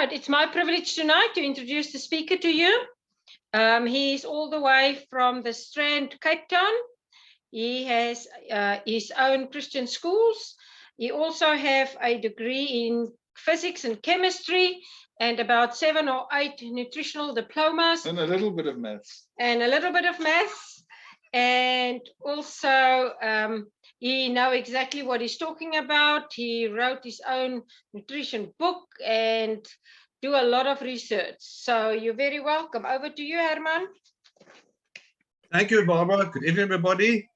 Right, it's my privilege tonight to introduce the speaker to you. He's all the way from the Strand, Cape Town. He has his own Christian schools. He also has a degree in physics and chemistry and about 7 or 8 nutritional diplomas. And a little bit of maths. And also he knows exactly what he's talking about. He wrote his own nutrition book and do a lot of research. So you're very welcome. Over to you, Herman. Thank you, Barbara. Good evening, everybody.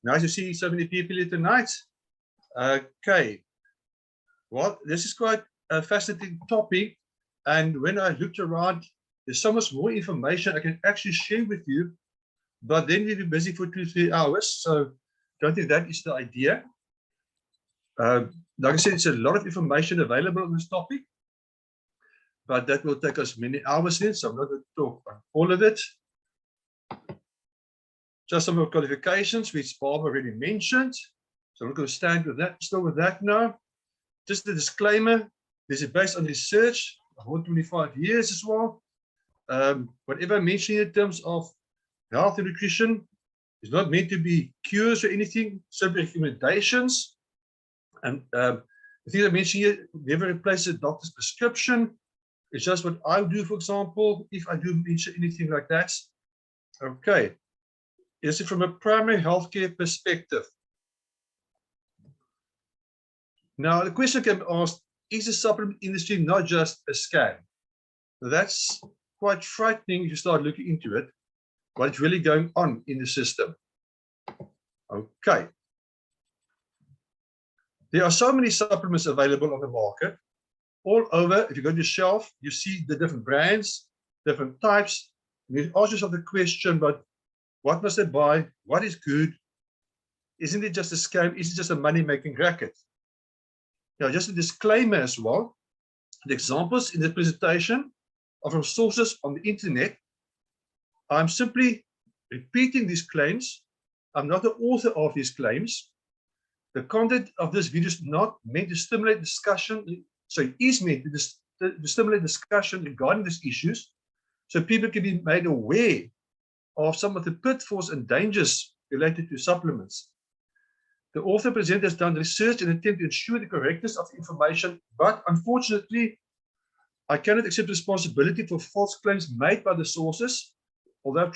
Nice to see so many people here tonight. Okay. Well, this is quite a fascinating topic. And when I looked around, there's so much more information I can actually share with you. But then we'll be busy for 2-3 hours. So don't think that is the idea. Like I said, it's a lot of information available on this topic. But that will take us many hours in, so I'm not going to talk about all of it. Just some of the qualifications, which Barbara already mentioned. So I'm not going to stand with that, still with that now. Just a disclaimer, this is based on research, 125 years as well. Whatever I mention in terms of health and nutrition is not meant to be cures or anything, simply recommendations. And the thing I mentioned here never replaces a doctor's prescription. It's just what I do, for example, if I do mention anything like that. Okay. Is it from a primary healthcare perspective? Now, the question can be asked, is the supplement industry not just a scam? That's quite frightening if you start looking into it, what's really going on in the system. Okay. There are so many supplements available on the market. All over, if you go to the shelf, you see the different brands, different types. You ask yourself the question, but what must I buy? What is good? Isn't it just a scam? Is it just a money-making racket? Now, just a disclaimer as well. The examples in the presentation are from sources on the internet. I'm simply repeating these claims. I'm not the author of these claims. The content of this video is not meant to stimulate discussion. So it is meant to stimulate discussion regarding these issues, so people can be made aware of some of the pitfalls and dangers related to supplements. The author presenter has done research in an attempt to ensure the correctness of the information, but unfortunately, I cannot accept responsibility for false claims made by the sources, although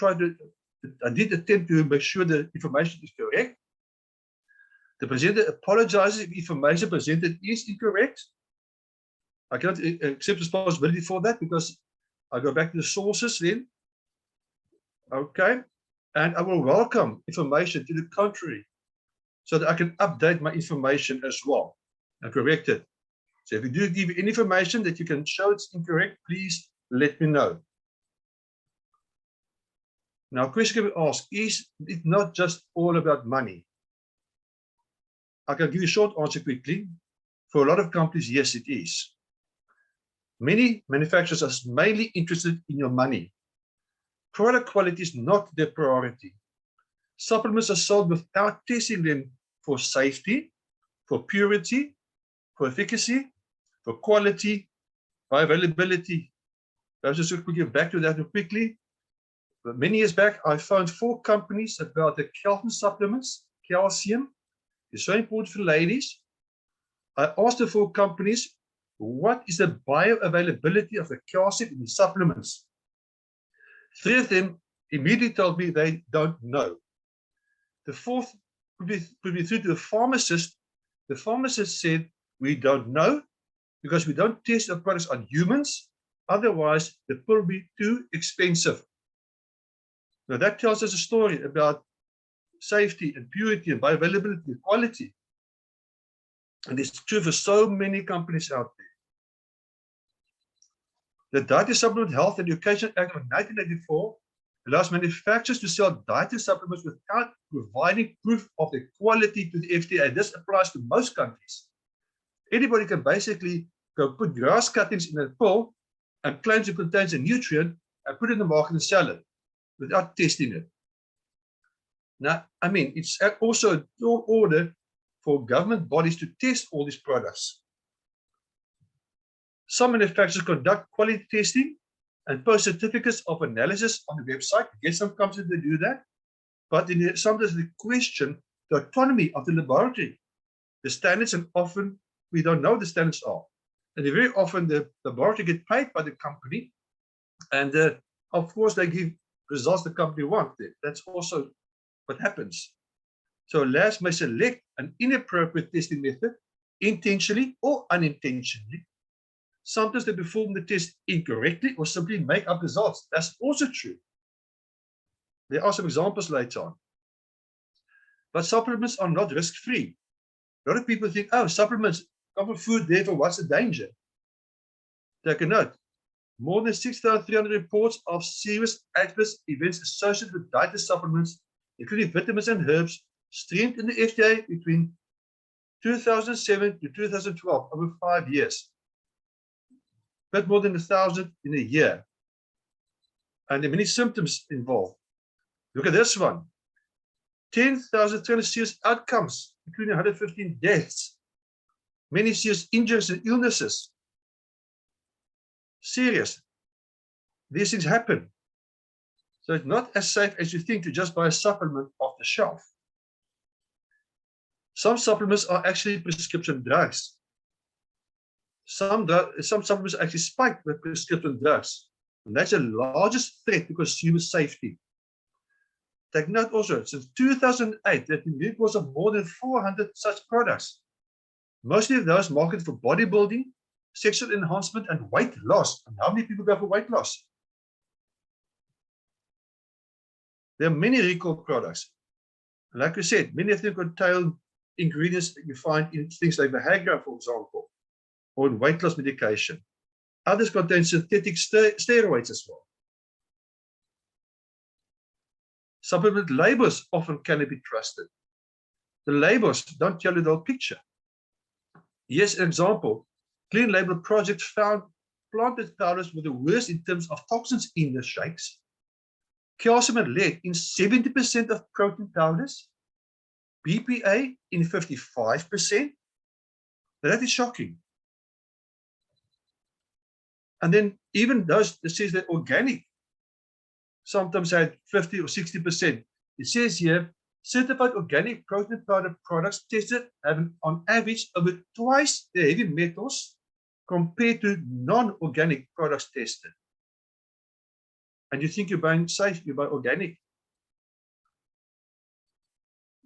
I did attempt to make sure the information is correct. The presenter apologizes if information presented is incorrect. I cannot accept responsibility for that because I go back to the sources then. Okay. And I will welcome information to the contrary so that I can update my information as well and correct it. So if you do give any information that you can show it's incorrect, please let me know. Now, a question can be asked, is it not just all about money? I can give you a short answer quickly. For a lot of companies, yes, it is. Many manufacturers are mainly interested in your money. Product quality is not their priority. Supplements are sold without testing them for safety, for purity, for efficacy, for quality, bioavailability. I'll just quickly back to that quickly. But many years back, I found 4 companies about the calcium supplements. Calcium is so important for ladies. I asked the 4 companies, what is the bioavailability of the calcium in the supplements? 3 of them immediately told me they don't know. The 4th put me through to a pharmacist. The pharmacist said, we don't know because we don't test the products on humans. Otherwise, the pill will be too expensive. Now that tells us a story about safety and purity and bioavailability and quality. And it's true for so many companies out there. The Dietary Supplement Health and Education Act of 1984 allows manufacturers to sell dietary supplements without providing proof of their quality to the FDA. This applies to most countries. Anybody can basically go put grass cuttings in a pill and claims it contains a nutrient and put it in the market and sell it without testing it. Now, I mean, it's also a tall order for government bodies to test all these products. Some manufacturers conduct quality testing and post certificates of analysis on the website. Yes, some companies they do that, but sometimes they question the autonomy of the laboratory, the standards, and often we don't know the standards are. And very often the laboratory get paid by the company, and of course they give results the company wants. That's also what happens. So labs may select an inappropriate testing method intentionally or unintentionally. Sometimes they perform the test incorrectly or simply make up results. That's also true. There are some examples later on. But supplements are not risk-free. A lot of people think, oh, supplements come from food, therefore what's the danger? Take a note. More than 6,300 reports of serious adverse events associated with dietary supplements, including vitamins and herbs, streamed in the FDA between 2007 to 2012, over 5 years. A bit more than 1,000 in a year. And there are many symptoms involved. Look at this one. 10,300 serious outcomes, including 115 deaths. Many serious injuries and illnesses. Serious. These things happen. So it's not as safe as you think to just buy a supplement off the shelf. Some supplements are actually prescription drugs. Some supplements are actually spiked with prescription drugs. And that's the largest threat to consumer safety. Take note also, since 2008, there have been reports of more than 400 such products. Mostly of those marketed for bodybuilding, sexual enhancement, and weight loss. And how many people go for weight loss? There are many recall products. Like I said, many of them contain ingredients that you find in things like Viagra, for example, or in weight loss medication. Others contain synthetic steroids as well. Supplement labels often cannot be trusted. The labels don't tell you the whole picture. Here's an example. Clean Label Project found planted powders were the worst in terms of toxins in the shakes. Calcium and lead in 70% of protein powders. BPA in 55%. That is shocking. And then even those that says that organic sometimes had 50 or 60%. It says here, certified organic protein powder products tested have on average over twice the heavy metals compared to non-organic products tested. And you think you're buying safe, you buy organic.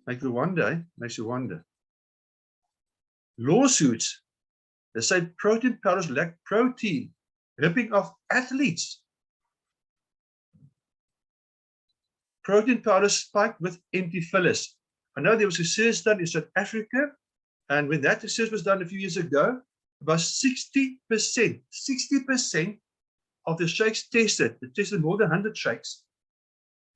Makes you wonder. Lawsuits, they say protein powders lack protein, ripping off athletes. Protein powders spiked with empty fillers. I know there was a research done in South Africa, and when that research was done a few years ago, about 60% of the shakes tested, they tested more than 100 shakes,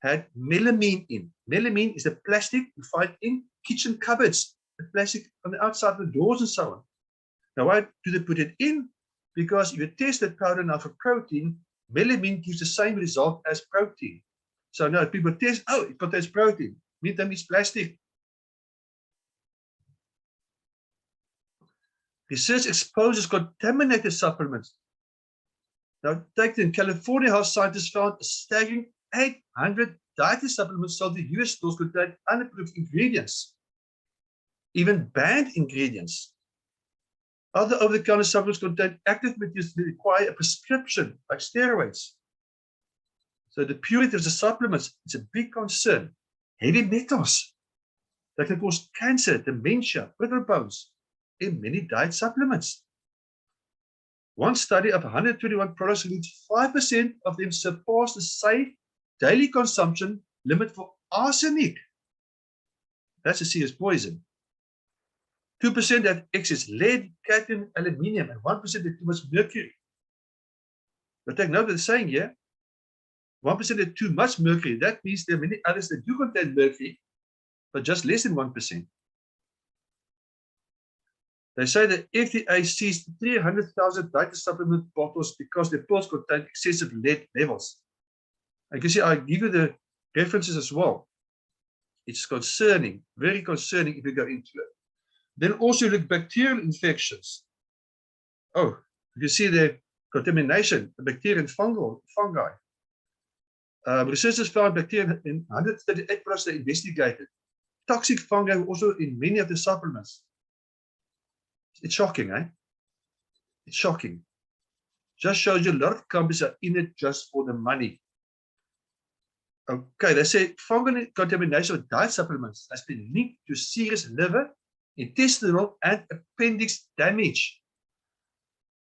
had melamine in. Melamine is the plastic you find in kitchen cupboards, the plastic on the outside of the doors and so on. Now, why do they put it in? Because if you test that powder now for protein, melamine gives the same result as protein. So now people test, oh, it contains protein. Meantime, it's plastic. Research exposes contaminated supplements. Now, take in California, health scientists found a staggering 800 dietary supplements sold in US stores contain unapproved ingredients, even banned ingredients. Other over-the-counter supplements contain active materials that require a prescription, like steroids. So the purity of the supplements is a big concern. Heavy metals that can cause cancer, dementia, brittle bones in many diet supplements. One study of 121 products revealed 5% of them surpassed the safe daily consumption limit for arsenic. That's a serious poison. 2% had excess lead, cadmium, aluminium, and 1% had too much mercury. But take note of the saying here. 1% had too much mercury. That means there are many others that do contain mercury, but just less than 1%. They say that FDA seized 300,000 dietary supplement bottles because the pills contain excessive lead levels. And you see, I give you the references as well. It's concerning, very concerning if you go into it. Then also look at bacterial infections. Oh, You see the contamination, the bacteria and fungi. Researchers found bacteria in 138 products they investigated. Toxic fungi were also in many of the supplements. It's shocking, eh? It's shocking. Just shows you a lot of companies are in it just for the money. Okay, they say fungal contamination of diet supplements has been linked to serious liver, intestinal, and appendix damage.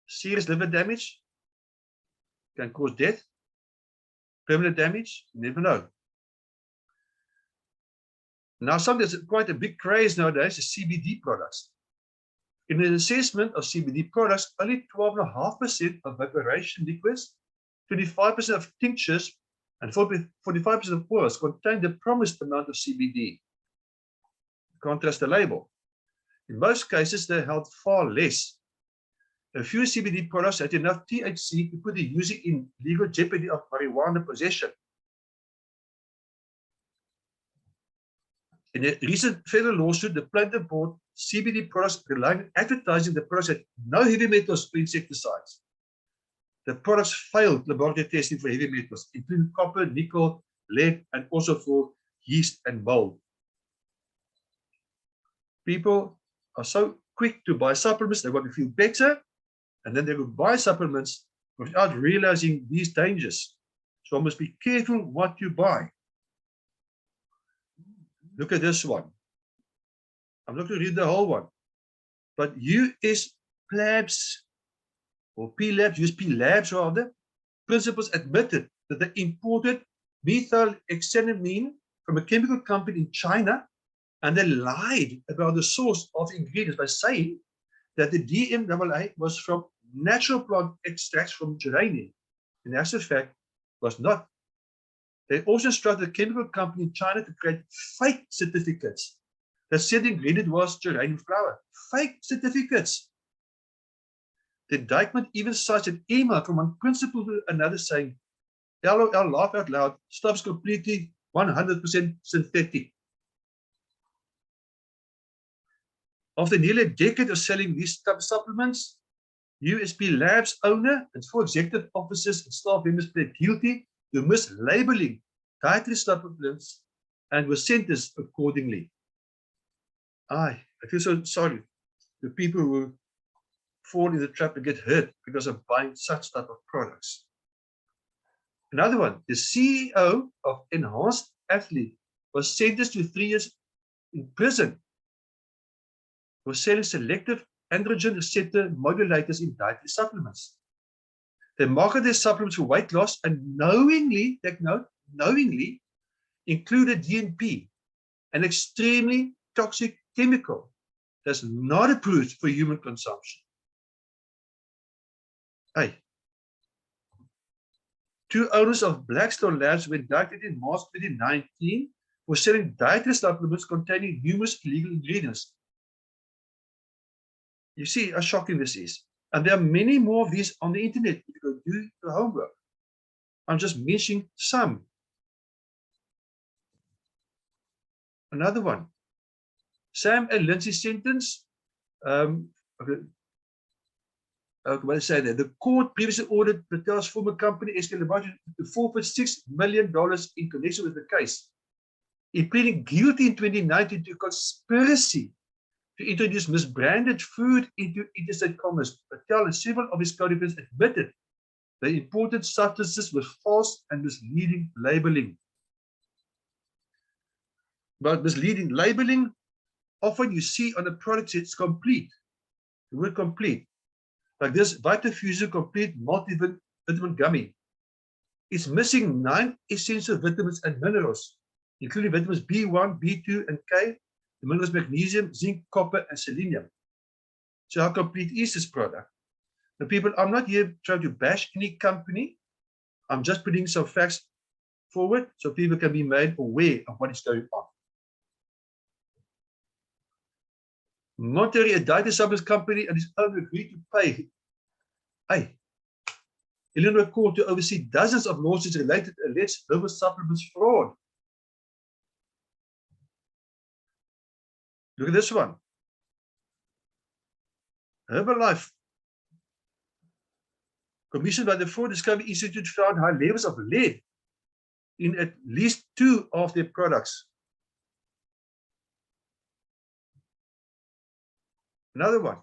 Serious liver damage can cause death. Permanent damage, you never know. Now, something that's quite a big craze nowadays is CBD products. In an assessment of CBD products, only 12.5% of vaporization liquids, 25% of tinctures, and 45% of oils contain the promised amount of CBD. Contrast the label. In most cases, they held far less. A few CBD products had enough THC to put the user in legal jeopardy of marijuana possession. In a recent federal lawsuit, the plaintiff bought CBD products relying on advertising the products had no heavy metals or insecticides. The products failed laboratory testing for heavy metals, including copper, nickel, lead, and also for yeast and mold. People are so quick to buy supplements, they want to feel better, and then they will buy supplements without realizing these dangers. So one must be careful what you buy. Look at this one. I'm not going to read the whole one, but US Labs or P Labs, USP Labs rather, principals admitted that they imported methylhexanamine from a chemical company in China, and they lied about the source of ingredients by saying that the DMAA was from natural plant extracts from geranium. In actual fact, was not. They also instructed a chemical company in China to create fake certificates that said the ingredient was geranium flower. Fake certificates. The indictment even cites an email from one principal to another saying, LOL, laugh out loud, stuff's completely 100% synthetic. After nearly a decade of selling these type of supplements, USP Labs owner and 4 executive officers and staff members pled guilty to mislabeling dietary supplements and were sentenced accordingly. I feel so sorry to people who fall in the trap and get hurt because of buying such type of products. Another one, the CEO of Enhanced Athlete was sentenced to 3 years in prison for selling selective androgen receptor modulators in dietary supplements. They market their supplements for weight loss and knowingly, take note, knowingly included DNP, an extremely toxic chemical that's not approved for human consumption. Hey, 2 owners of Blackstone Labs were indicted in March 2019 for selling dietary supplements containing numerous illegal ingredients. You see how shocking this is. And there are many more of these on the internet if you go do the homework. I'm just mentioning some. Another one. Sam and Lindsay sentence. What I say there? The court previously ordered Patel's former company, B.Sc, to forfeit $6 million in connection with the case. He pleaded guilty in 2019 to conspiracy to introduce misbranded food into interstate commerce. Patel and several of his co-defendants admitted they imported substances with false and misleading labeling. But misleading labeling, often you see on the product it's complete. The word complete. Like this Vitafusion Complete Multivitamin Gummy. It's missing 9 essential vitamins and minerals, including vitamins B1, B2, and K, the minerals magnesium, zinc, copper, and selenium. So how complete is this product? The people, I'm not here trying to bash any company. I'm just putting some facts forward so people can be made aware of what is going on. Monterey, a dietary supplements company, and its owner agreed to pay Illinois court to oversee dozens of lawsuits related to alleged herbal supplements fraud. Look at this one. Herbalife commissioned by the Fraud Discovery Institute, found high levels of lead in at least 2 of their products. Another one.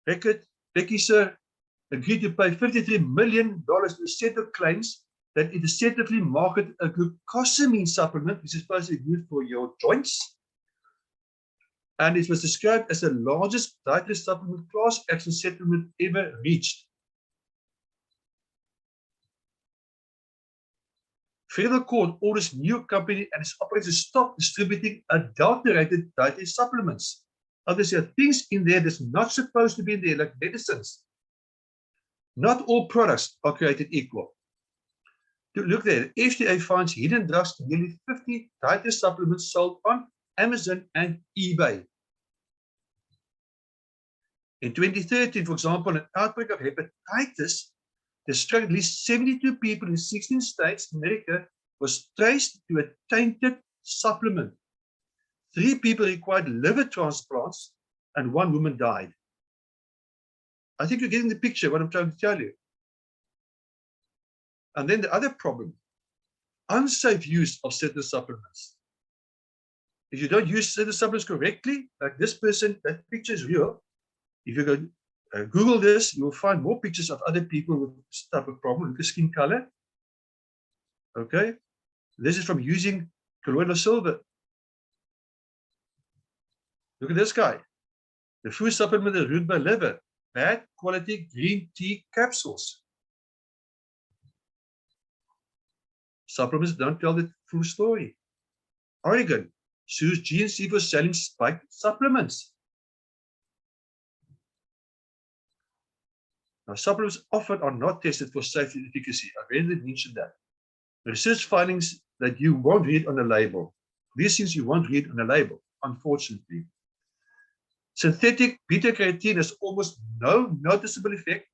Becky Sir agreed to pay $53 million to settle claims that it deceptively marketed a glucosamine supplement, which is supposed to be good for your joints. And it was described as the largest dietary supplement class action settlement ever reached. Federal court orders new company and its operators to stop distributing adulterated dietary supplements. Others have things in there that's not supposed to be in there, like medicines. Not all products are created equal. To look there, the FDA finds hidden drugs in nearly 50 dietary supplements sold on Amazon and eBay. In 2013, for example, an outbreak of hepatitis that struck at least 72 people in 16 states in America was traced to a tainted supplement. 3 people required liver transplants and 1 woman died. I think you're getting the picture, what I'm trying to tell you. And then the other problem, unsafe use of certain supplements. If you don't use certain supplements correctly, like this person, that picture is real. If you go Google this, you will find more pictures of other people with this type of problem, with the skin color. Okay, this is from using colloidal silver. Look at this guy. The food supplement is ruined by liver. Bad quality green tea capsules. Supplements don't tell the full story. Oregon sues GNC for selling spiked supplements. Now, supplements often are not tested for safety and efficacy. I already mentioned that. The research findings that you won't read on the label. These things you won't read on the label, unfortunately. Synthetic beta-carotene has almost no noticeable effect,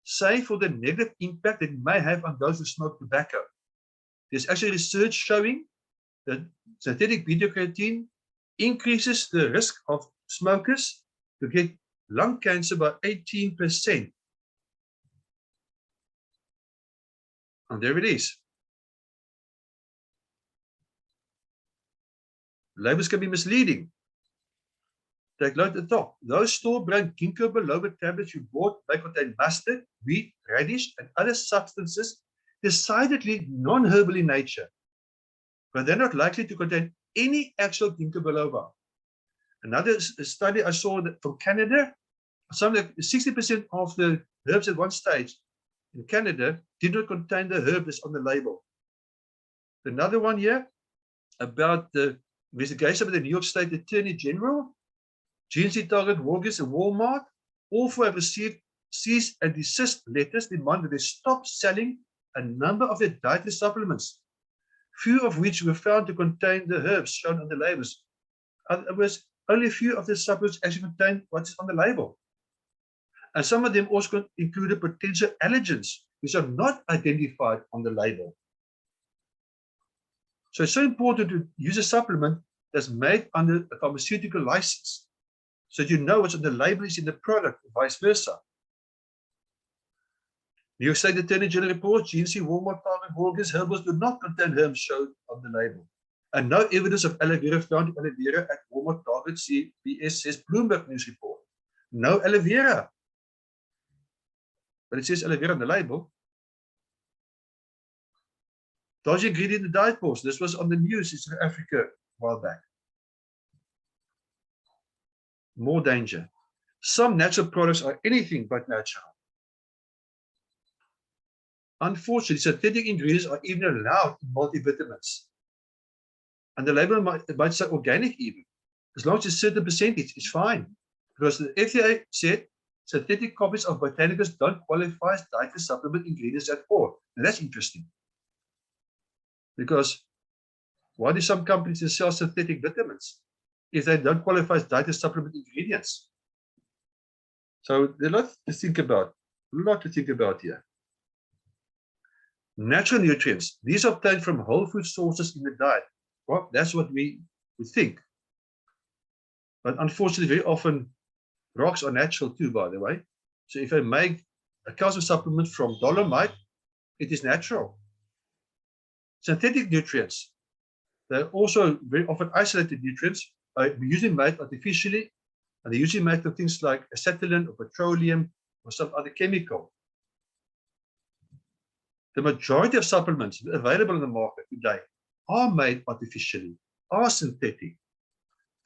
save for the negative impact it may have on those who smoke tobacco. There's actually research showing that synthetic beta-carotene increases the risk of smokers to get lung cancer by 18%. And there it is. Labels can be misleading. Take note at the top. Those store-brand ginkgo biloba tablets you bought may contain mustard, wheat, radish, and other substances decidedly non-herbal in nature, but they're not likely to contain any actual ginkgo biloba. Another study I saw that from Canada, something like 60% of the herbs at one stage in Canada did not contain the herb that's on the label. Another one here about the investigation by the New York State Attorney General, GNC, Target, Walgreens, and Walmart, all 4 have received cease and desist letters demanding that they stop selling a number of their dietary supplements, few of which were found to contain the herbs shown on the labels. In other words, only a few of the supplements actually contain what's on the label. And some of them also included potential allergens, which are not identified on the label. So it's so important to use a supplement that's made under a pharmaceutical license, so that you know what's on the label is in the product, and vice versa. New York State Attorney General reports GNC, Walmart, Target, Walgreens herbals do not contain herbs shown on the label. And no evidence of aloe vera found aloe vera at Walmart, Target, CBS, says Bloomberg News report. No aloe vera. But it says aloe vera on the label. Dodgy ingredient in the diet pause. This was on the news in South Africa a while back. More danger. Some natural products are anything but natural. Unfortunately, synthetic ingredients are even allowed in multivitamins. And the label might say organic even. As long as it's a certain percentage, it's fine. Because the FDA said synthetic copies of botanicals don't qualify as dietary supplement ingredients at all. And that's interesting. Because why do some companies sell synthetic vitamins if they don't qualify as dietary supplement ingredients? So there's a lot to think about here. Natural nutrients. These are obtained from whole food sources in the diet. Well, that's what we would think. But unfortunately, very often rocks are natural too, by the way. So if I make a calcium supplement from dolomite, it is natural. Synthetic nutrients, they're also very often isolated nutrients, are usually made artificially, and they're usually made of things like acetylene or petroleum or some other chemical. The majority of supplements available in the market today are made artificially, are synthetic.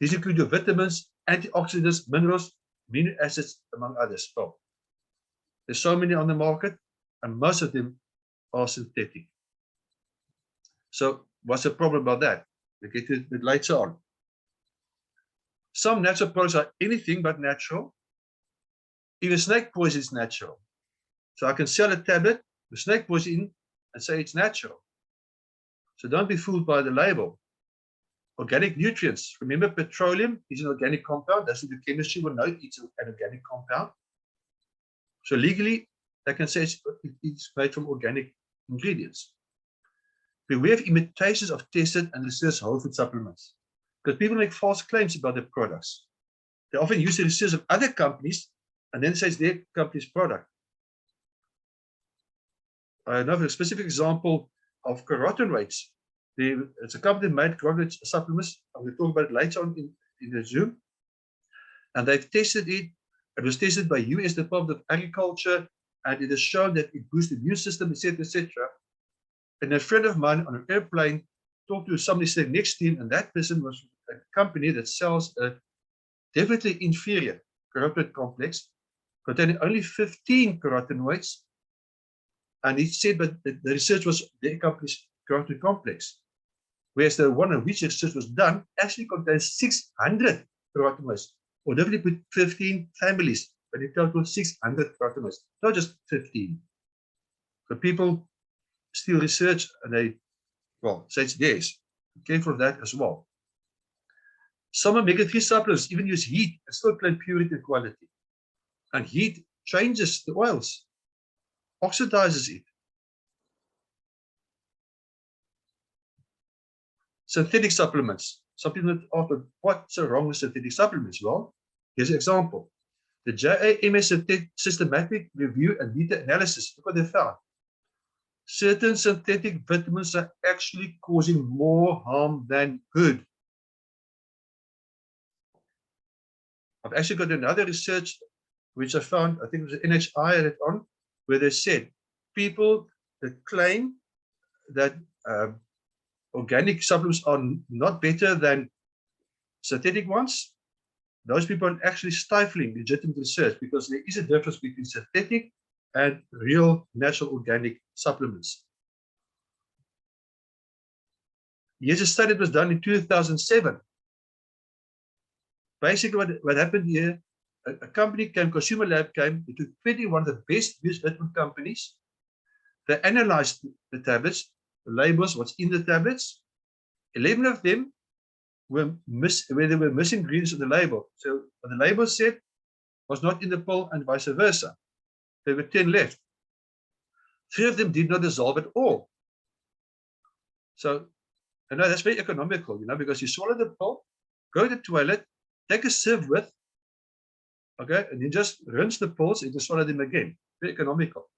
These include your vitamins, antioxidants, minerals, amino acids, among others. Well, there's so many on the market, and most of them are synthetic. So what's the problem about that? We'll get to it a bit later on. Some natural products are anything but natural. Even snake poison is natural. So I can sell a tablet with snake poison and say it's natural. So don't be fooled by the label. Organic nutrients. Remember, petroleum is an organic compound. That's what the chemistry will know it's an organic compound. So legally, they can say it's made from organic ingredients. Beware of imitations of tested and researched whole food supplements, because people make false claims about their products. They often use the research of other companies and then say it's their company's product. I know a specific example of carotenoids. It's a company that made carotenoid supplements. I'm going to talk about it later on in the Zoom. And they've tested it. It was tested by US Department of Agriculture, and it has shown that it boosts the immune system, etc., etc. And a friend of mine on an airplane talked to somebody sitting next to him, and that person was a company that sells a definitely inferior carotenoid complex containing only 15 carotenoids. And he said that the research was their company's carotenoid complex, whereas the one on which research was done actually contains 600 carotenoids, or definitely put 15 families, but in total 600 carotenoids, not just 15. So people still research and they, well, say it's theirs. Be careful of that as well. Some omega-3 supplements even use heat and still claim purity and quality. And heat changes the oils, oxidizes it. Synthetic supplements. Some people ask, what's so wrong with synthetic supplements? Well, here's an example. The JAMS systematic review and meta-analysis, look what they found. Certain synthetic vitamins are actually causing more harm than good. I've actually got another research which I found, I think it was an NHI had it on, where they said people that claim that organic supplements are not better than synthetic ones, those people are actually stifling legitimate research, because there is a difference between synthetic and real natural organic supplements. Here's a study that was done in 2007. Basically, what happened here, a company came, Consumer Lab came, they took 21 of the best used vitamin companies. They analyzed the tablets, the labels, what's in the tablets. 11 of them were where there were missing ingredients on the label. So what the label said was not in the pill, and vice versa. There were 10 left. 3 of them did not dissolve at all. So, I know that's very economical, because you swallow the pill, go to the toilet, take a sieve with, okay, and you just rinse the pills and you swallow them again. Very economical.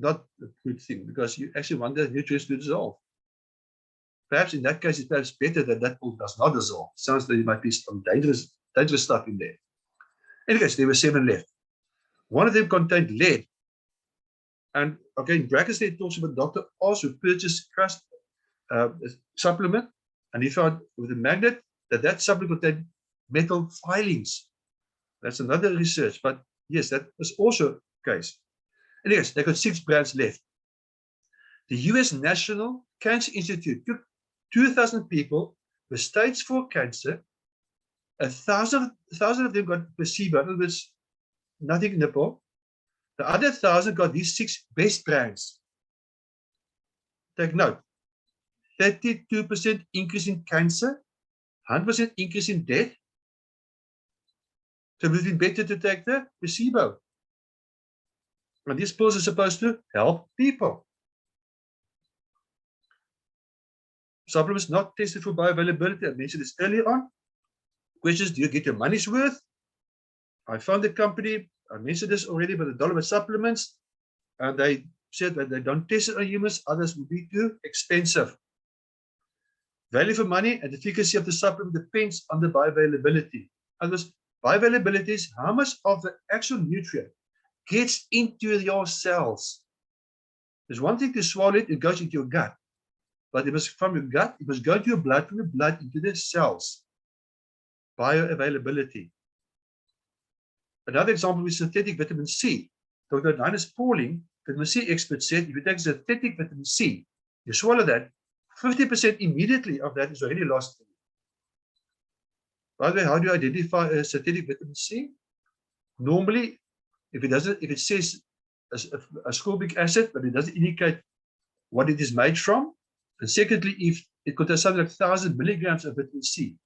Not a good thing, because you actually want the nutrients to dissolve. Perhaps in that case, it's perhaps better that that pill does not dissolve. Sounds like there might be some dangerous stuff in there. Anyways, there were 7 left. One of them contained lead. And okay, in brackets there it talks about Dr. Oz, who purchased crust supplement, and he found with a magnet that supplement contained metal filings. That's another research, but yes, that was also the case. Anyways, they got 6 brands left. The US National Cancer Institute took 2,000 people with stage 4 cancer. 1,000 of them got placebo, in other words, nothing in the pill. The other 1,000 got these 6 best brands. Take note, 32% increase in cancer, 100% increase in death. So it would be better to take the placebo. And these pills are supposed to help people. Supplements not tested for bioavailability. I mentioned this earlier on. Questions, do you get your money's worth? I found the company I mentioned this already, but the dollar supplements, and they said that they don't test it on humans, others would be too expensive. Value for money and efficacy of the supplement depends on the bioavailability. Others, bioavailability is how much of the actual nutrient gets into your cells. There's one thing to swallow it, it goes into your gut. But it must, from your gut, it must go into your blood, from your blood into the cells. Bioavailability. Another example is synthetic vitamin C. Dr. Linus Pauling, vitamin C expert, said if you take synthetic vitamin C, you swallow that, 50% immediately of that is already lost. By the way, how do you identify a synthetic vitamin C? Normally, if it says ascorbic acid, but it doesn't indicate what it is made from. And secondly, if it contains something like 1,000 milligrams of vitamin C,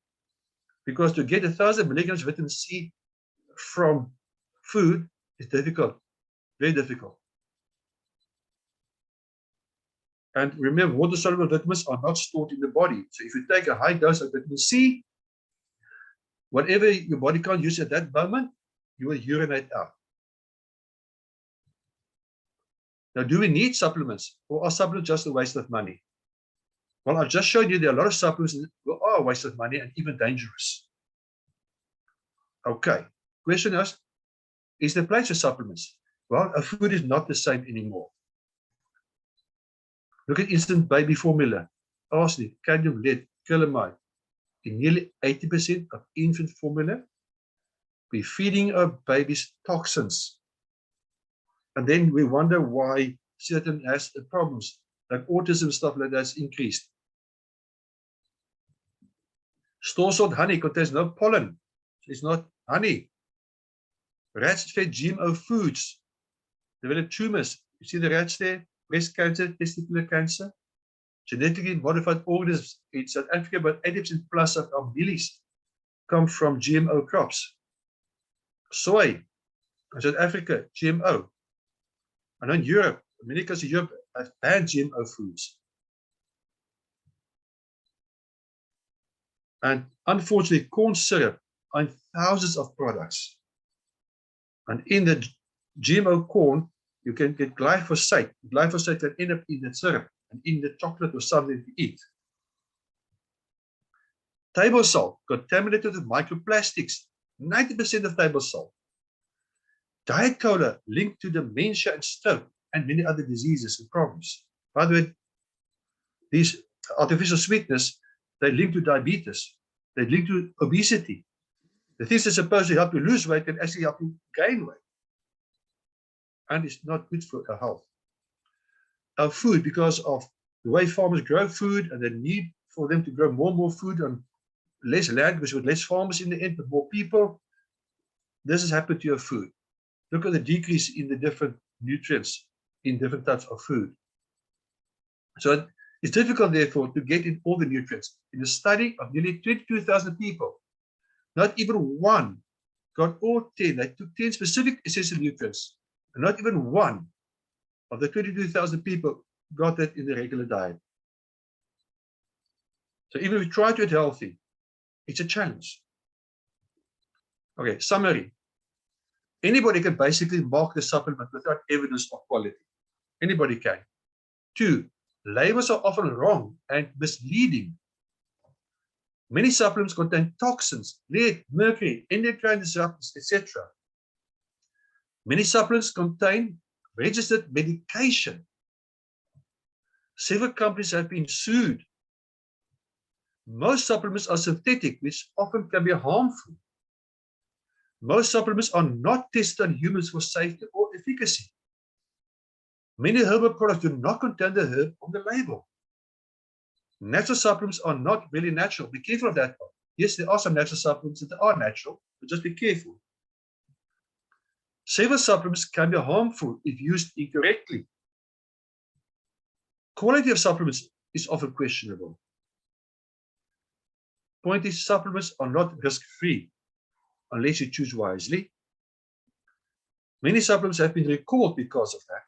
because to get 1,000 milligrams of vitamin C from food is difficult, very difficult. And remember, water-soluble vitamins are not stored in the body. So if you take a high dose of vitamin C, whatever your body can't use at that moment, you will urinate out. Now, do we need supplements, or are supplements just a waste of money? Well, I've just showed you there are a lot of supplements that are a waste of money and even dangerous. Okay, question is the place of supplements? Well, our food is not the same anymore. Look at instant baby formula, arsenic, cadmium, lead, calamine. In nearly 80% of infant formula, we're feeding our babies toxins. And then we wonder why certain problems like autism, stuff like that's increased. Store-sought honey contains no pollen. It's not honey. Rats fed GMO foods develop tumors. You see the rats there? Breast cancer, testicular cancer. Genetically modified organisms in South Africa, about 80% plus of our mealies come from GMO crops. Soy, in South Africa, GMO. I know in Europe, many countries in Europe have banned GMO foods. And unfortunately, corn syrup are in thousands of products. And in the GMO corn, you can get glyphosate. Glyphosate can end up in the syrup and in the chocolate or something to eat. Table salt, contaminated with microplastics. 90% of table salt. Diet cola linked to dementia and stroke and many other diseases and problems. By the way, these artificial sweeteners, they link to diabetes. They link to obesity. The things that are supposed to help you lose weight can actually help you gain weight. And it's not good for our health. Our food, because of the way farmers grow food and the need for them to grow more and more food on less land, because with less farmers in the end, but more people, this has happened to your food. Look at the decrease in the different nutrients in different types of food. So it's difficult, therefore, to get in all the nutrients. In a study of nearly 22,000 people, not even one got all 10. They took 10 specific essential nutrients, and not even one of the 22,000 people got that in the regular diet. So even if we try to eat healthy, it's a challenge. Okay, summary. Anybody can basically mark the supplement without evidence of quality. Anybody can. 2, labels are often wrong and misleading. Many supplements contain toxins, lead, mercury, endocrine disruptors, etc. Many supplements contain registered medication. Several companies have been sued. Most supplements are synthetic, which often can be harmful. Most supplements are not tested on humans for safety or efficacy. Many herbal products do not contain the herb on the label. Natural supplements are not really natural. Be careful of that part. Yes, there are some natural supplements that are natural, but just be careful. Several supplements can be harmful if used incorrectly. Quality of supplements is often questionable. Point is, supplements are not risk-free unless you choose wisely. Many supplements have been recalled because of that.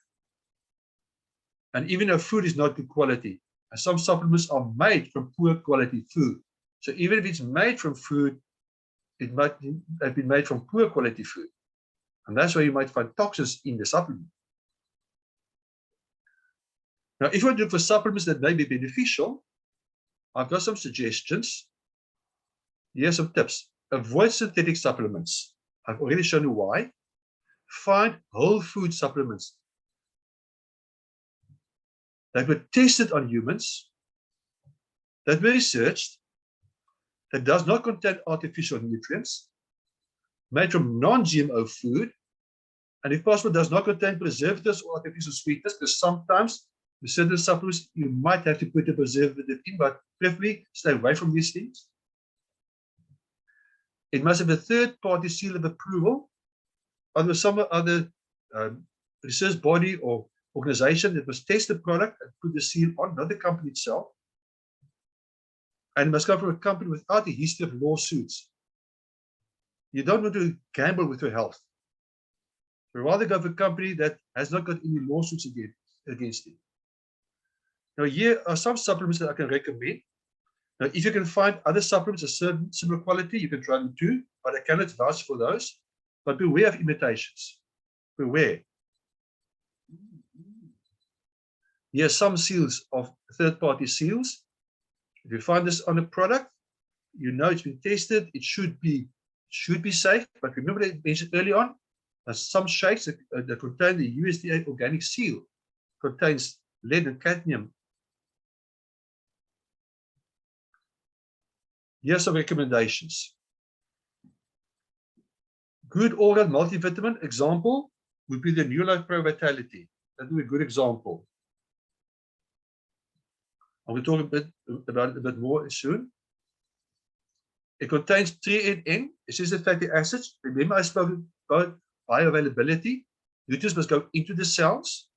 And even though food is not good quality, and some supplements are made from poor quality food. So even if it's made from food, it might have been made from poor quality food. And that's why you might find toxins in the supplement. Now, if you want to look for supplements that may be beneficial, I've got some suggestions. Here's some tips. Avoid synthetic supplements. I've already shown you why. Find whole food supplements that were tested on humans, that were researched, that does not contain artificial nutrients, made from non-GMO food, and if possible does not contain preservatives or artificial sweeteners, because sometimes with certain supplements you might have to put a preservative in, but preferably stay away from these things. It must have a third-party seal of approval, either some other research body or organization that must test the product and put the seal on, not the company itself. And it must come from a company without a history of lawsuits. You don't want to gamble with your health. You'd rather go for a company that has not got any lawsuits against it. Now, here are some supplements that I can recommend. Now, if you can find other supplements of certain similar quality, you can try them too, but I cannot vouch for those. But beware of imitations. Beware. Here are some seals of third-party seals. If you find this on a product, you know it's been tested. It should be safe. But remember, I mentioned early on, some shakes that contain the USDA organic seal contains lead and cadmium. Here are some recommendations. Good all-round multivitamin example would be the New Life Pro Vitality. That would be a good example. I will talk about it a bit more soon. It contains 3NN, essential fatty acids. Remember, I spoke about bioavailability. Nutrients must go into the cells.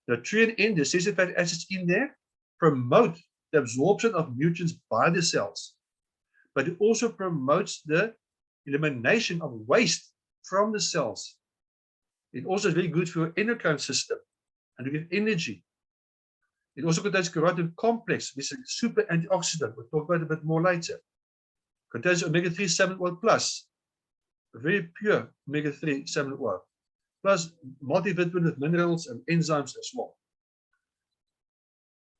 The 3NN, the essential fatty acids in there, promote the absorption of nutrients by the cells. But it also promotes the elimination of waste from the cells. It also is very good for your endocrine system and to give energy. It also contains carotid complex, which is a super antioxidant. We'll talk about it a bit more later. Contains omega-3 salmon oil plus, a very pure omega-3 salmon oil, plus multivitamin with minerals and enzymes as well.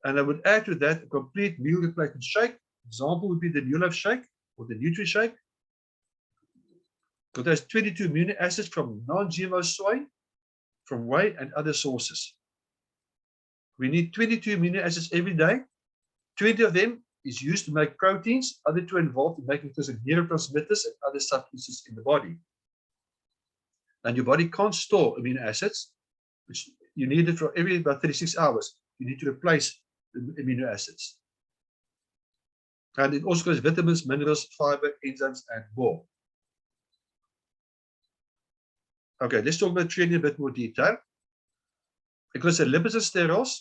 And I would add to that a complete meal replacement shake. Example would be the New Life Shake or the Nutri Shake. Contains 22 amino acids from non-GMO soy, from whey and other sources. We need 22 amino acids every day. 20 of them is used to make proteins, other two involved in making things like neurotransmitters and other substances in the body. And your body can't store amino acids, which you need it for every about 36 hours. You need to replace the amino acids. And it also has vitamins, minerals, fiber, enzymes, and more. Okay, let's talk about training in a bit more detail. Because the lipids and sterols,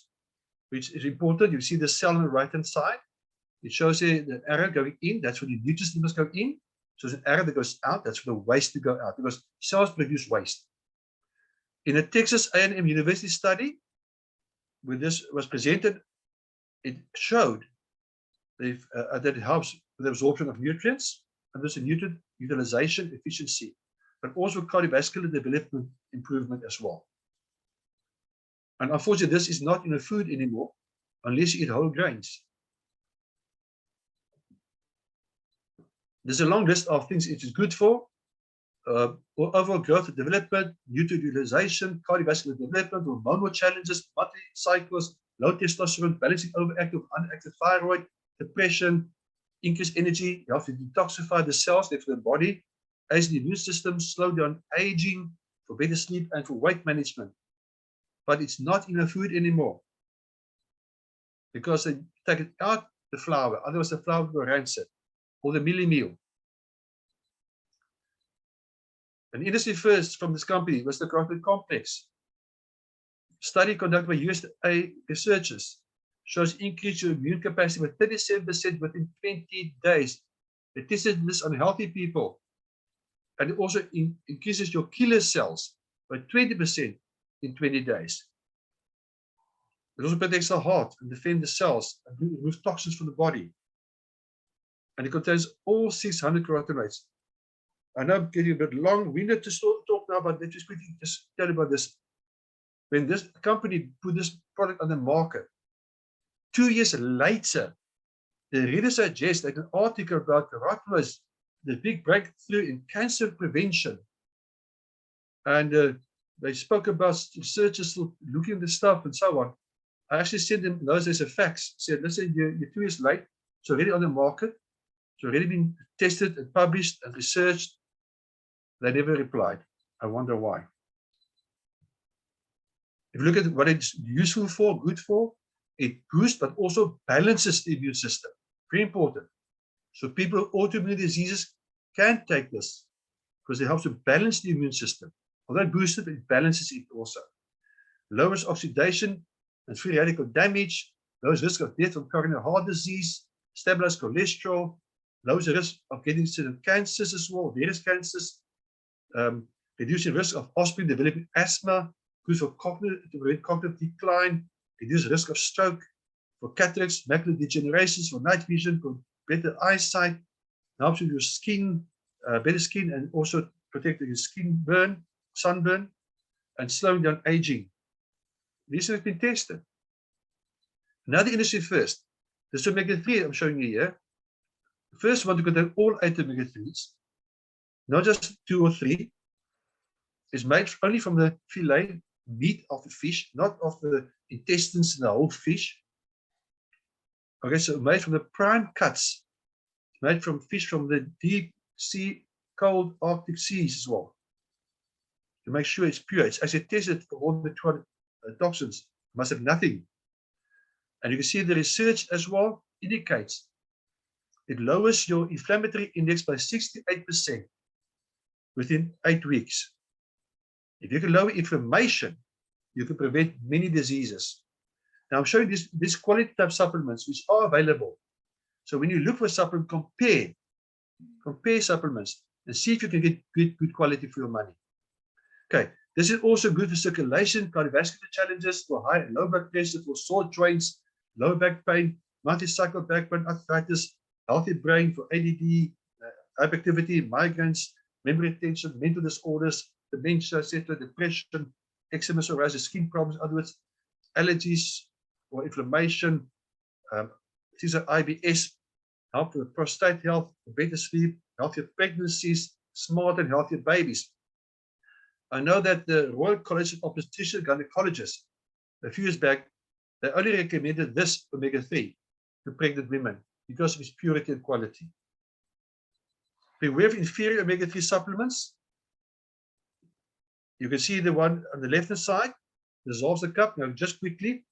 which is important, you see the cell on the right-hand side. It shows you the arrow going in, that's where the nutrients must go in. So there's an arrow that goes out, that's for the waste to go out, because cells produce waste. In a Texas A&M University study, when this was presented, it showed that it helps with the absorption of nutrients, and there's a nutrient utilization efficiency, but also cardiovascular development improvement as well. And unfortunately, this is not in a food anymore, unless you eat whole grains. There's a long list of things it is good for. Overall growth and development, nutrient utilization, cardiovascular development, hormonal challenges, monthly cycles, low testosterone, balancing overactive, unactive thyroid, depression, increased energy, helps to detoxify the cells, therefore the body, as the immune system, slow down aging, for better sleep, and for weight management. But it's not in a food anymore, because they take it out the flour, otherwise the flour will rancid, or the mealie meal. An industry first from this company was the carotid complex. Study conducted by USA researchers shows increase your immune capacity by 37% within 20 days. They tested this on healthy people. And it also increases your killer cells by 20% in 20 days. It also protects the heart and defends the cells and removes toxins from the body. And it contains all 600 carotenoids. I know I'm getting a bit long-winded to talk now, but let's just quickly just tell you about this. When this company put this product on the market, 2 years later, the reader suggests that an article about carotenoids, the big breakthrough in cancer prevention, and they spoke about researchers looking at the stuff and so on. I actually sent them those as a fax. Said, listen, you're 2 years late. It's already on the market. It's already been tested and published and researched. They never replied. I wonder why. If you look at what it's useful for, good for, it boosts but also balances the immune system. Very important. So people with autoimmune diseases can take this because it helps to balance the immune system. Although it boosts it, it balances it also. Lowers oxidation and free radical damage, lowers risk of death from coronary heart disease, stabilizes cholesterol, lowers the risk of getting certain cancers as well, various cancers, reducing risk of offspring developing asthma, good for cognitive decline, reduce risk of stroke, for cataracts, macular degeneration, for night vision, for better eyesight, helps with your skin, better skin, and also protecting your skin burn, sunburn, and slowing down aging. These have been tested. Another industry first. This omega-3 I'm showing you here. The first one to contain all 8 omega-3s, not just 2 or 3, is made only from the fillet meat of the fish, not of the intestines in the whole fish. Okay, so made from the prime cuts, made from fish from the deep sea, cold Arctic seas as well. To make sure it's pure, it's actually tested for all the toxins, must have nothing. And you can see the research as well indicates it lowers your inflammatory index by 68% within 8 weeks. If you can lower inflammation, you can prevent many diseases. Now I'm showing these quality type supplements which are available. So when you look for supplement, compare supplements and see if you can get good quality for your money. Okay, this is also good for circulation, cardiovascular challenges, for high and low blood pressure, for sore joints, low back pain, multi-cycle back pain, arthritis, healthy brain, for ADD, hyperactivity, migraines, memory retention, mental disorders, dementia, etc., depression, eczema, psoriasis, skin problems, in other words, allergies or inflammation, these are IBS, help with prostate health, better sleep, healthier pregnancies, smart and healthier babies. I know that the Royal College of Obstetricians and Gynecologists, a few years back, they only recommended this omega-3 to pregnant women because of its purity and quality. Beware of inferior omega-3 supplements. You can see the one on the left-hand side dissolves the cup. Now, just quickly,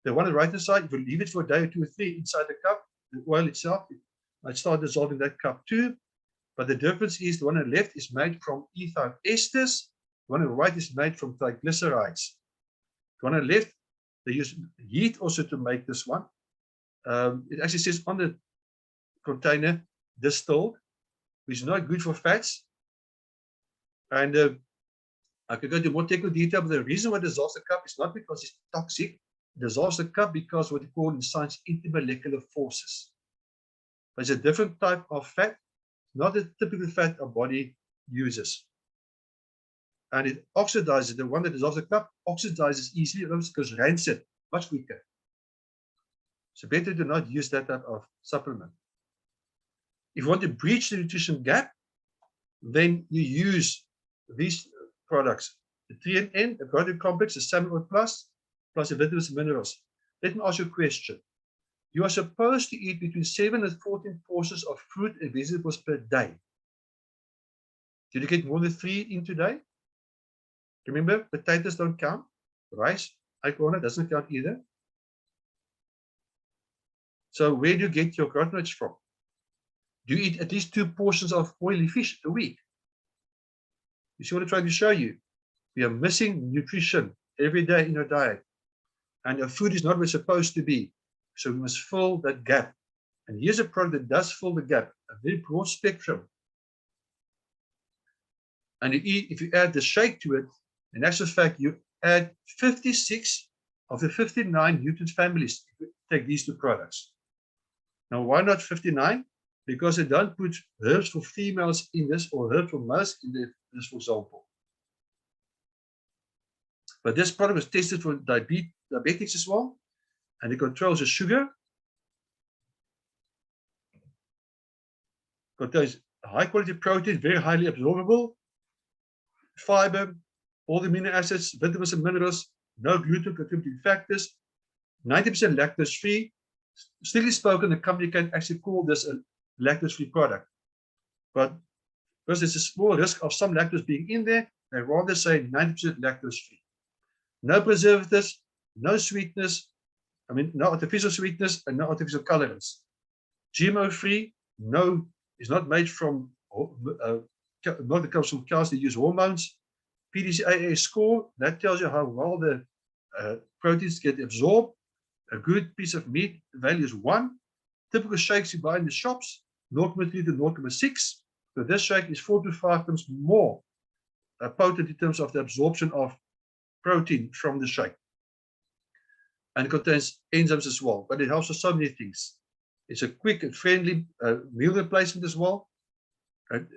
the one on the right-hand side, if you leave it for a day or 2 or 3 inside the cup, the oil itself, it might start dissolving that cup too. But the difference is the one on the left is made from ethyl esters. The one on the right is made from triglycerides. The one on the left, they use heat also to make this one. It actually says on the container, distilled, which is not good for fats. And I could go into more technical detail, but the reason why it dissolves the cup is not because it's toxic. It dissolves the cup because what we call in science intermolecular forces. But it's a different type of fat, not a typical fat our body uses. And it oxidizes. The one that dissolves the cup oxidizes easily, because rancid, much quicker. So better to not use that type of supplement. If you want to breach the nutrition gap, then you use these products, the 3NN, the protein complex, the salmon oil plus the vitamins and minerals. Let me ask you a question. You are supposed to eat between 7 and 14 portions of fruit and vegetables per day. Did you get more than 3 in today? Remember, potatoes don't count. Rice, acorn doesn't count either. So where do you get your carotenoids from? Do you eat at least 2 portions of oily fish a week? You see what I'm trying to show you? We are missing nutrition every day in our diet. And our food is not where it's supposed to be. So we must fill that gap. And here's a product that does fill the gap, a very broad spectrum. And if you add the shake to it, in actual fact, you add 56 of the 59 nutrient families if you take these 2 products. Now, why not 59? Because they don't put herbs for females in this or herbs for males in this, for example. But this product was tested for diabetics as well, and it controls the sugar. Contains high quality protein, very highly absorbable, fiber, all the amino acids, vitamins and minerals, no gluten contributing factors, 90% lactose free. Strictly spoken, the company can actually call this a lactose free product. But because there's a small risk of some lactose being in there, they rather say 90% lactose free. No preservatives, no sweetness, no artificial sweetness and no artificial colorants. GMO free, no, it's not made from milk that comes from cows that use hormones. PDCAA score, that tells you how well the proteins get absorbed. A good piece of meat value is 1. Typical shakes you buy in the shops, 0.3 to 0.6. So this shake is 4 to 5 times more potent in terms of the absorption of protein from the shake. And it contains enzymes as well, but it helps with so many things. It's a quick and friendly meal replacement as well. And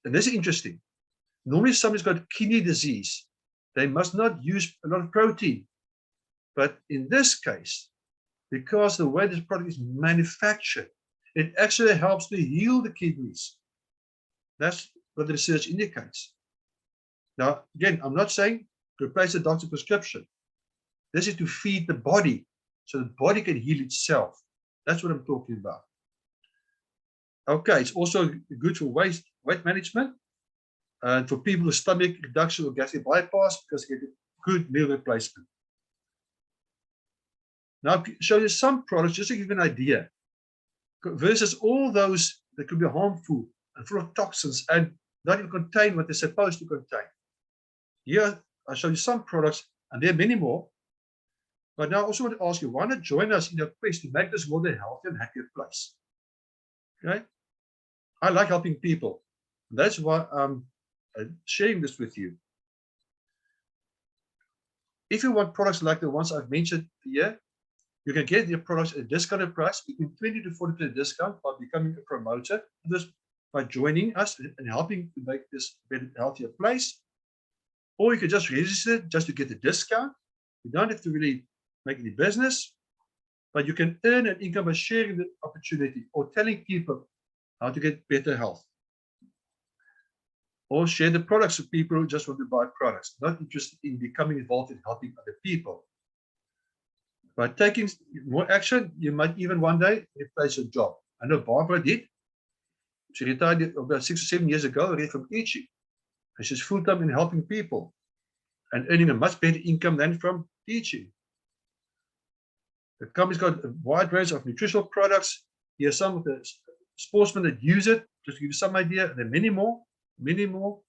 this is interesting. Normally, somebody's got kidney disease. They must not use a lot of protein. But in this case, because the way this product is manufactured, it actually helps to heal the kidneys. That's what the research indicates. Now, again, I'm not saying to replace the doctor's prescription. This is to feed the body so the body can heal itself. That's what I'm talking about. Okay, it's also good for weight management and for people with stomach reduction or gastric bypass because they get a good meal replacement. Now, I'll show you some products just to give you an idea versus all those that could be harmful and full of toxins and not even contain what they're supposed to contain. Here, I'll show you some products, and there are many more. But now I also want to ask you, why not join us in your quest to make this world a healthier and happier place? Okay? I like helping people. That's why I'm sharing this with you. If you want products like the ones I've mentioned here, you can get your products at a discounted price, between 20 to 40% discount by becoming a promoter. This by joining us and helping to make this a better, healthier place. Or you can just register just to get the discount. You don't have to really make any business, but you can earn an income by sharing the opportunity or telling people how to get better health. Or share the products with people who just want to buy products, not interested in becoming involved in helping other people. By taking more action, you might even one day replace your job. I know Barbara did. She retired about 6 or 7 years ago, away from teaching. And she's full-time in helping people and earning a much better income than from teaching. The company's got a wide range of nutritional products. Here are some of the sportsmen that use it, just to give you some idea. There are many more, many more.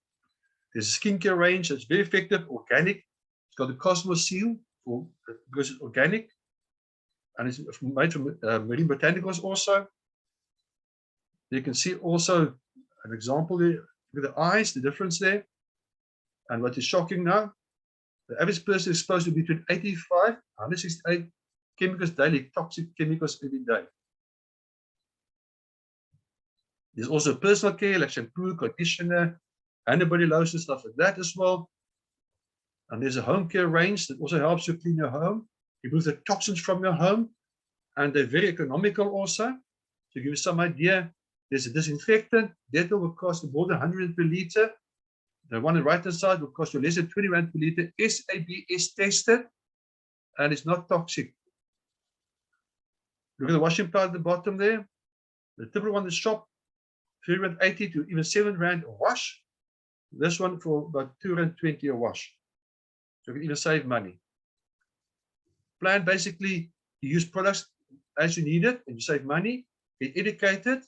There's a skincare range that's very effective, organic. It's got the Cosmos seal because it's organic. And it's made from marine botanicals also. You can see also an example there with the eyes, the difference there. And what is shocking now, the average person is exposed to between 85 and 168 chemicals daily, toxic chemicals every day. There's also personal care like shampoo, conditioner, antibody lotion, stuff like that as well. And there's a home care range that also helps you clean your home, remove the toxins from your home, and they're very economical also. To give you some idea, there's a disinfectant. Dettol will cost more than 100 per liter. The one on the right-hand side will cost you less than 20 rand per liter. SABS tested, and it's not toxic. Look at the washing powder at the bottom there. The typical one in the shop, 3.80 to even 7 rand a wash. This one for about 2.20 a wash. So you can even save money. Plan basically, you use products as you need it, and you save money, get educated,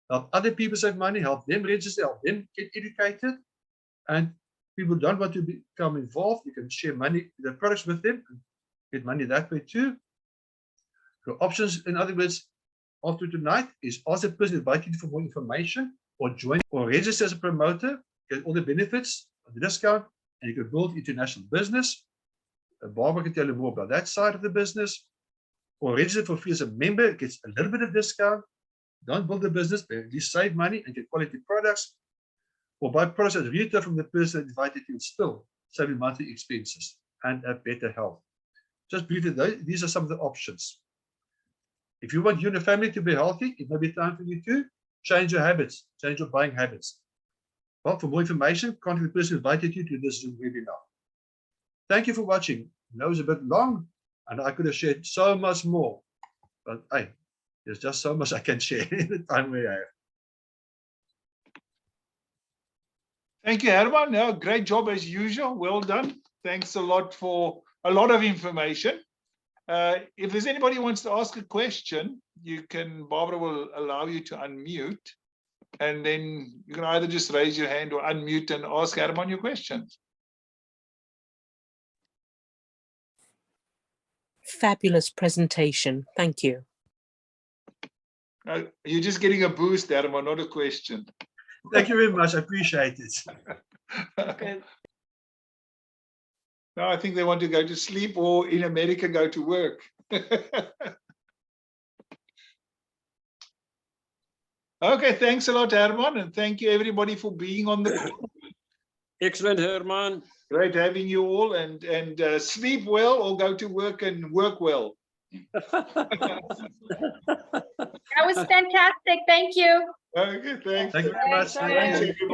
help other people save money, help them register, help them get educated. And people don't want to become involved, you can share money, the products with them, and get money that way too. The options, in other words, after tonight is ask the person inviting you for more information, or join or register as a promoter, get all the benefits of the discount, and you can build international business. Barbara can tell you more about that side of the business. Or register for free as a member, gets a little bit of discount. Don't build a business, but at least save money and get quality products. Or buy products as retail from the person that invited you and still saving monthly expenses and a better health. Just briefly, these are some of the options. If you want you and your family to be healthy, it may be time for you to change your habits, change your buying habits. Well, for more information, contact the person who invited you to this Zoom webinar. Thank you for watching. I know it was a bit long, and I could have shared so much more, but hey, there's just so much I can share in the time we have. Thank you, Herman. No, great job as usual. Well done. Thanks a lot for a lot of information. If there's anybody who wants to ask a question, Barbara will allow you to unmute, and then you can either just raise your hand or unmute and ask Herman your questions. Fabulous presentation. Thank you. You're just getting a boost, Herman, not a question. Thank you very much. I appreciate it. Good. No, I think they want to go to sleep, or in America, go to work. Okay, thanks a lot, Herman, and thank you everybody for being on the call. Excellent, Herman. Great having you all, and sleep well or go to work and work well. That was fantastic. Thank you. Okay, thanks. Thank you very much. Thanks, Thanks, everybody.